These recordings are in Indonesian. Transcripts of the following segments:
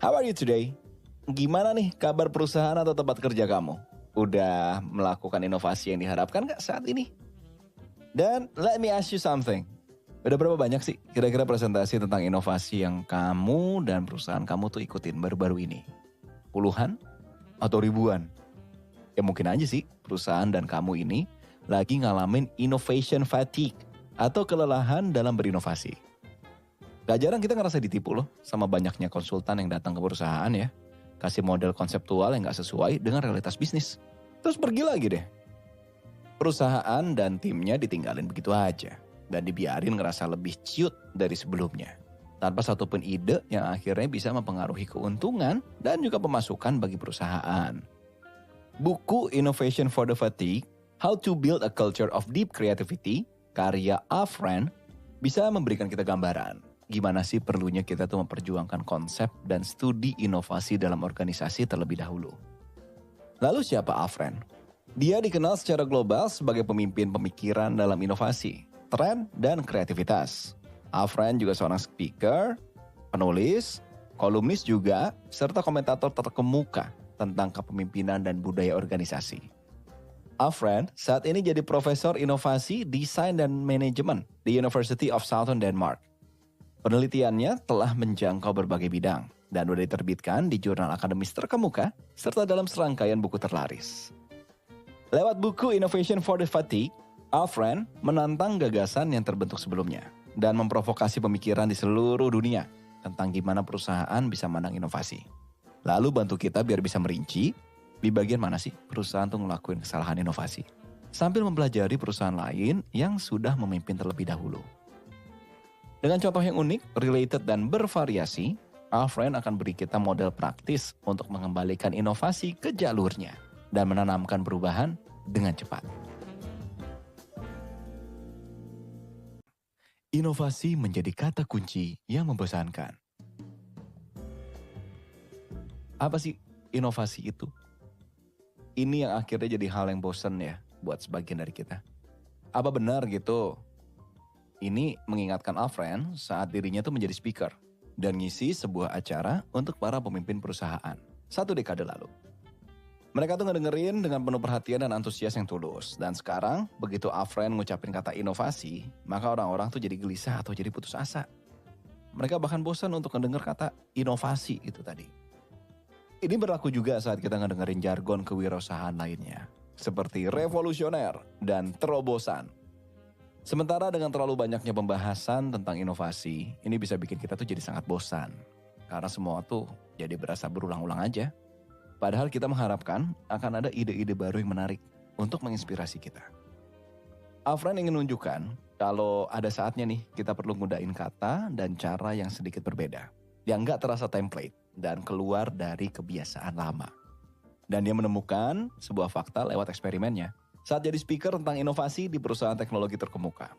How are you today? Gimana nih kabar perusahaan atau tempat kerja kamu? Udah melakukan inovasi yang diharapkan nggak saat ini? Dan let me ask you something. Udah berapa banyak sih kira-kira presentasi tentang inovasi yang kamu dan perusahaan kamu tuh ikutin baru-baru ini? Puluhan? Atau ribuan? Ya mungkin aja sih perusahaan dan kamu ini lagi ngalamin innovation fatigue atau kelelahan dalam berinovasi. Gak jarang kita ngerasa ditipu loh sama banyaknya konsultan yang datang ke perusahaan ya. Kasih model konseptual yang gak sesuai dengan realitas bisnis. Terus pergi lagi deh. Perusahaan dan timnya ditinggalin begitu aja. Dan dibiarin ngerasa lebih ciut dari sebelumnya. Tanpa satupun ide yang akhirnya bisa mempengaruhi keuntungan dan juga pemasukan bagi perusahaan. Buku Innovation for the Fatigue, How to Build a Culture of Deep Creativity, karya Afren, bisa memberikan kita gambaran. Gimana sih perlunya kita tuh memperjuangkan konsep dan studi inovasi dalam organisasi terlebih dahulu. Lalu siapa Afren? Dia dikenal secara global sebagai pemimpin pemikiran dalam inovasi, tren, dan kreativitas. Afren juga seorang speaker, penulis, kolumnis juga, serta komentator terkemuka tentang kepemimpinan dan budaya organisasi. Afren saat ini jadi profesor inovasi, desain, dan manajemen di University of Southern Denmark. Penelitiannya telah menjangkau berbagai bidang dan sudah diterbitkan di jurnal akademis terkemuka serta dalam serangkaian buku terlaris. Lewat buku Innovation for the Fatigue, Afren menantang gagasan yang terbentuk sebelumnya dan memprovokasi pemikiran di seluruh dunia tentang gimana perusahaan bisa menang inovasi. Lalu bantu kita biar bisa merinci di bagian mana sih perusahaan tuh ngelakuin kesalahan inovasi sambil mempelajari perusahaan lain yang sudah memimpin terlebih dahulu. Dengan contoh yang unik, related, dan bervariasi, Afren akan beri kita model praktis untuk mengembalikan inovasi ke jalurnya dan menanamkan perubahan dengan cepat. Inovasi menjadi kata kunci yang membosankan. Apa sih inovasi itu? Ini yang akhirnya jadi hal yang bosan ya buat sebagian dari kita. Apa benar gitu? Ini mengingatkan Afren saat dirinya tuh menjadi speaker dan ngisi sebuah acara untuk para pemimpin perusahaan 1 dekade lalu. Mereka tuh ngedengerin dengan penuh perhatian dan antusias yang tulus. Dan sekarang, begitu Afren ngucapin kata inovasi, maka orang-orang tuh jadi gelisah atau jadi putus asa. Mereka bahkan bosan untuk ngedenger kata inovasi itu tadi. Ini berlaku juga saat kita ngedengerin jargon kewirausahaan lainnya. Seperti revolusioner dan terobosan. Sementara dengan terlalu banyaknya pembahasan tentang inovasi, ini bisa bikin kita tuh jadi sangat bosan. Karena semua tuh jadi berasa berulang-ulang aja. Padahal kita mengharapkan akan ada ide-ide baru yang menarik untuk menginspirasi kita. Afren ingin menunjukkan kalau ada saatnya nih kita perlu ngudain kata dan cara yang sedikit berbeda. Yang nggak terasa template dan keluar dari kebiasaan lama. Dan dia menemukan sebuah fakta lewat eksperimennya saat jadi speaker tentang inovasi di perusahaan teknologi terkemuka.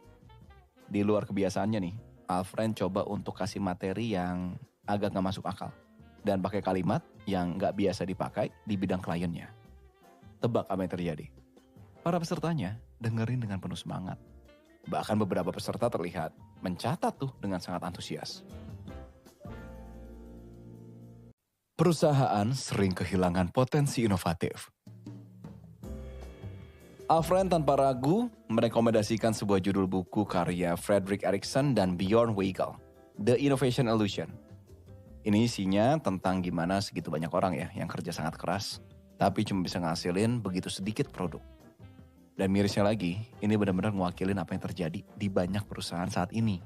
Di luar kebiasaannya nih, Afren coba untuk kasih materi yang agak nggak masuk akal. Dan pakai kalimat yang nggak biasa dipakai di bidang kliennya. Tebak apa yang terjadi? Para pesertanya dengerin dengan penuh semangat. Bahkan beberapa peserta terlihat mencatat tuh dengan sangat antusias. Perusahaan sering kehilangan potensi inovatif. Afren tanpa ragu merekomendasikan sebuah judul buku karya Frederick Erikson dan Bjorn Weigel, The Innovation Illusion. Ini isinya tentang gimana segitu banyak orang ya yang kerja sangat keras, tapi cuma bisa ngasilin begitu sedikit produk. Dan mirisnya lagi, ini benar-benar mewakilin apa yang terjadi di banyak perusahaan saat ini.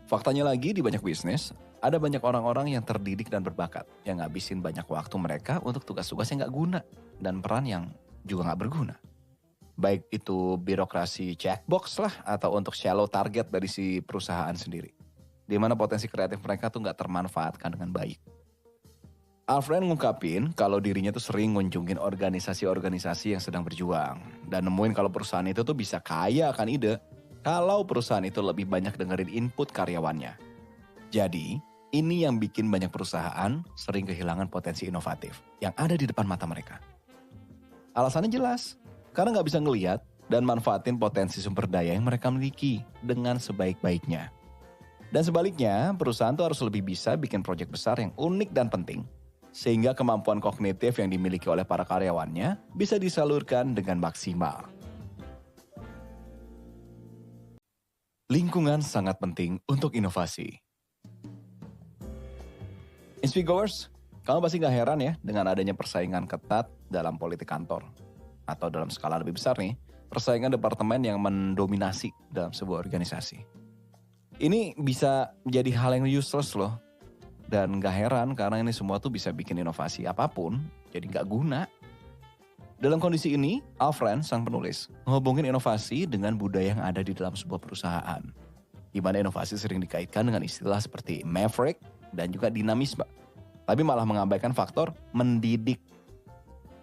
Faktanya lagi di banyak bisnis, ada banyak orang-orang yang terdidik dan berbakat, yang ngabisin banyak waktu mereka untuk tugas-tugas yang gak guna, dan peran yang juga gak berguna. Baik itu birokrasi checkbox lah, atau untuk shallow target dari si perusahaan sendiri. Di mana potensi kreatif mereka tuh gak termanfaatkan dengan baik. Afren ngungkapin kalau dirinya tuh sering ngunjungin organisasi-organisasi yang sedang berjuang. Dan nemuin kalau perusahaan itu tuh bisa kaya akan ide kalau perusahaan itu lebih banyak dengerin input karyawannya. Jadi, ini yang bikin banyak perusahaan sering kehilangan potensi inovatif yang ada di depan mata mereka. Alasannya jelas, karena gak bisa ngelihat dan manfaatin potensi sumber daya yang mereka miliki dengan sebaik-baiknya. Dan sebaliknya, perusahaan tuh harus lebih bisa bikin proyek besar yang unik dan penting, sehingga kemampuan kognitif yang dimiliki oleh para karyawannya bisa disalurkan dengan maksimal. Lingkungan sangat penting untuk inovasi. Inspigoers, kamu pasti gak heran ya dengan adanya persaingan ketat dalam politik kantor. Atau dalam skala lebih besar nih, persaingan departemen yang mendominasi dalam sebuah organisasi. Ini bisa jadi hal yang useless loh. Dan gak heran karena ini semua tuh bisa bikin inovasi apapun jadi gak guna. Dalam kondisi ini, Alfred, sang penulis, menghubungin inovasi dengan budaya yang ada di dalam sebuah perusahaan. Di mana inovasi sering dikaitkan dengan istilah seperti maverick dan juga dinamisme. Tapi malah mengabaikan faktor mendidik.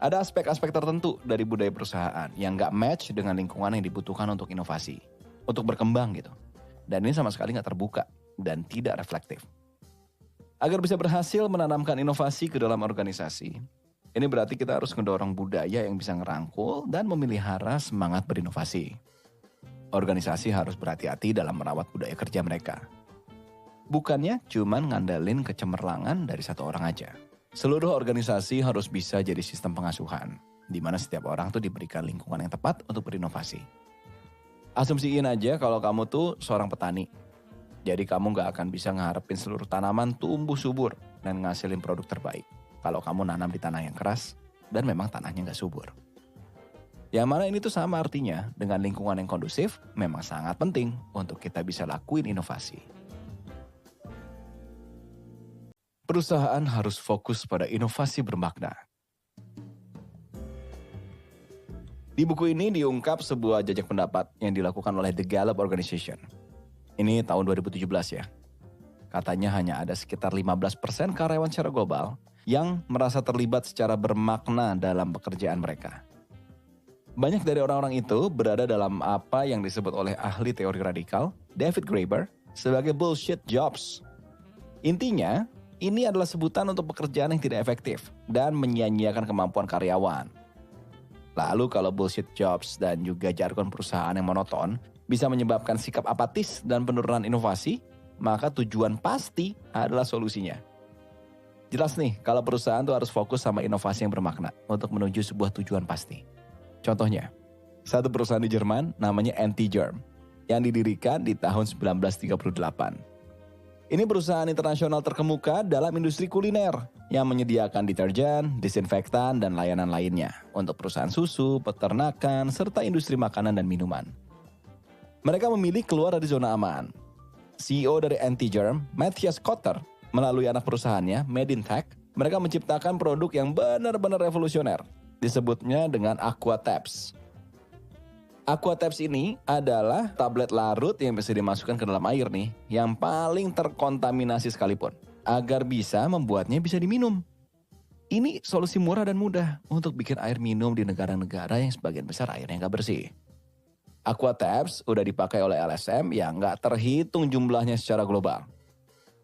Ada aspek-aspek tertentu dari budaya perusahaan yang gak match dengan lingkungan yang dibutuhkan untuk inovasi. Untuk berkembang gitu. Dan ini sama sekali gak terbuka dan tidak reflektif. Agar bisa berhasil menanamkan inovasi ke dalam organisasi, ini berarti kita harus mendorong budaya yang bisa ngerangkul dan memelihara semangat berinovasi. Organisasi harus berhati-hati dalam merawat budaya kerja mereka. Bukannya cuman ngandelin kecemerlangan dari satu orang aja. Seluruh organisasi harus bisa jadi sistem pengasuhan, di mana setiap orang tuh diberikan lingkungan yang tepat untuk berinovasi. Asumsiin aja kalau kamu tuh seorang petani. Jadi kamu gak akan bisa ngarepin seluruh tanaman tumbuh subur dan ngasilin produk terbaik kalau kamu nanam di tanah yang keras dan memang tanahnya gak subur. Yang mana ini tuh sama artinya dengan lingkungan yang kondusif memang sangat penting untuk kita bisa lakuin inovasi. Perusahaan harus fokus pada inovasi bermakna. Di buku ini diungkap sebuah jajak pendapat yang dilakukan oleh The Gallup Organization. Ini tahun 2017 ya. Katanya hanya ada sekitar 15% karyawan secara global yang merasa terlibat secara bermakna dalam pekerjaan mereka. Banyak dari orang-orang itu berada dalam apa yang disebut oleh ahli teori radikal, David Graeber, sebagai bullshit jobs. Intinya, ini adalah sebutan untuk pekerjaan yang tidak efektif dan menyia-nyiakan kemampuan karyawan. Lalu kalau bullshit jobs dan juga jargon perusahaan yang monoton bisa menyebabkan sikap apatis dan penurunan inovasi, maka tujuan pasti adalah solusinya. Jelas nih, kalau perusahaan tuh harus fokus sama inovasi yang bermakna untuk menuju sebuah tujuan pasti. Contohnya, satu perusahaan di Jerman namanya Anti-Germ yang didirikan di tahun 1938. Ini perusahaan internasional terkemuka dalam industri kuliner yang menyediakan deterjen, disinfektan, dan layanan lainnya untuk perusahaan susu, peternakan, serta industri makanan dan minuman. Mereka memilih keluar dari zona aman. CEO dari Anti-Germ, Matthias Kotter, melalui anak perusahaannya, Medintech, mereka menciptakan produk yang benar-benar revolusioner. Disebutnya dengan Aquatabs. Aquatabs ini adalah tablet larut yang bisa dimasukkan ke dalam air nih, yang paling terkontaminasi sekalipun, agar bisa membuatnya bisa diminum. Ini solusi murah dan mudah untuk bikin air minum di negara-negara yang sebagian besar airnya nggak bersih. Aquatabs udah dipakai oleh LSM yang nggak terhitung jumlahnya secara global.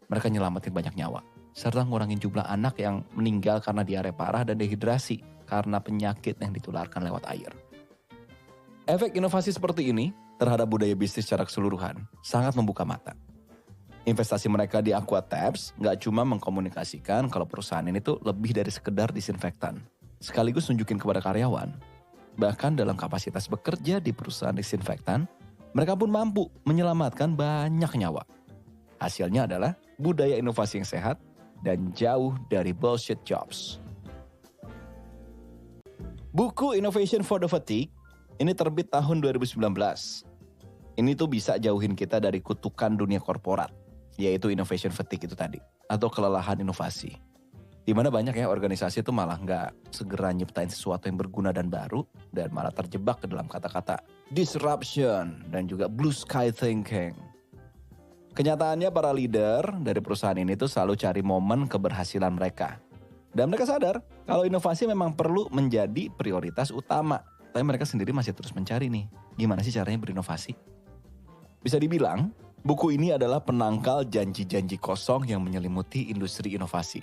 Mereka nyelamatin banyak nyawa, serta ngurangin jumlah anak yang meninggal karena diare parah dan dehidrasi karena penyakit yang ditularkan lewat air. Efek inovasi seperti ini terhadap budaya bisnis secara keseluruhan sangat membuka mata. Investasi mereka di Aquatabs nggak cuma mengkomunikasikan kalau perusahaan ini tuh lebih dari sekedar disinfektan, sekaligus nunjukin kepada karyawan. Bahkan dalam kapasitas bekerja di perusahaan disinfektan, mereka pun mampu menyelamatkan banyak nyawa. Hasilnya adalah budaya inovasi yang sehat dan jauh dari bullshit jobs. Buku Innovation for the Fatigue ini terbit tahun 2019. Ini tuh bisa jauhin kita dari kutukan dunia korporat, yaitu innovation fatigue itu tadi, atau kelelahan inovasi. Di mana banyak ya organisasi itu malah nggak segera nyiptain sesuatu yang berguna dan baru, dan malah terjebak ke dalam kata-kata disruption dan juga blue sky thinking. Kenyataannya para leader dari perusahaan ini tuh selalu cari momen keberhasilan mereka. Dan mereka sadar kalau inovasi memang perlu menjadi prioritas utama. Tapi mereka sendiri masih terus mencari nih, gimana sih caranya berinovasi? Bisa dibilang, buku ini adalah penangkal janji-janji kosong yang menyelimuti industri inovasi.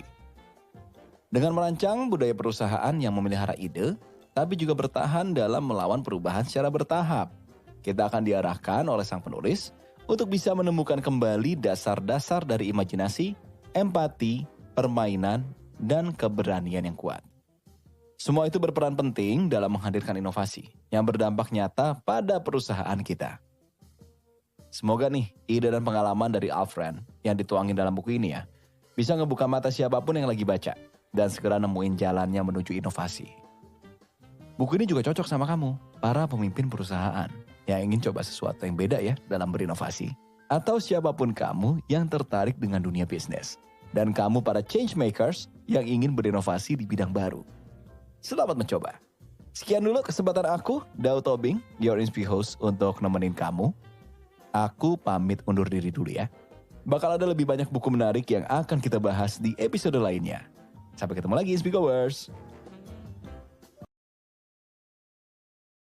Dengan merancang budaya perusahaan yang memelihara ide, tapi juga bertahan dalam melawan perubahan secara bertahap. Kita akan diarahkan oleh sang penulis untuk bisa menemukan kembali dasar-dasar dari imajinasi, empati, permainan, dan keberanian yang kuat. Semua itu berperan penting dalam menghadirkan inovasi yang berdampak nyata pada perusahaan kita. Semoga nih ide dan pengalaman dari Alfred yang dituangin dalam buku ini ya, bisa ngebuka mata siapapun yang lagi baca dan segera nemuin jalannya menuju inovasi. Buku ini juga cocok sama kamu, para pemimpin perusahaan yang ingin coba sesuatu yang beda ya dalam berinovasi. Atau siapapun kamu yang tertarik dengan dunia bisnis. Dan kamu para change makers yang ingin berinovasi di bidang baru. Selamat mencoba. Sekian dulu kesempatan aku, Dao Tobing, your Inspi host untuk nemenin kamu. Aku pamit undur diri dulu ya. Bakal ada lebih banyak buku menarik yang akan kita bahas di episode lainnya. Sampai ketemu lagi Inspi Goers.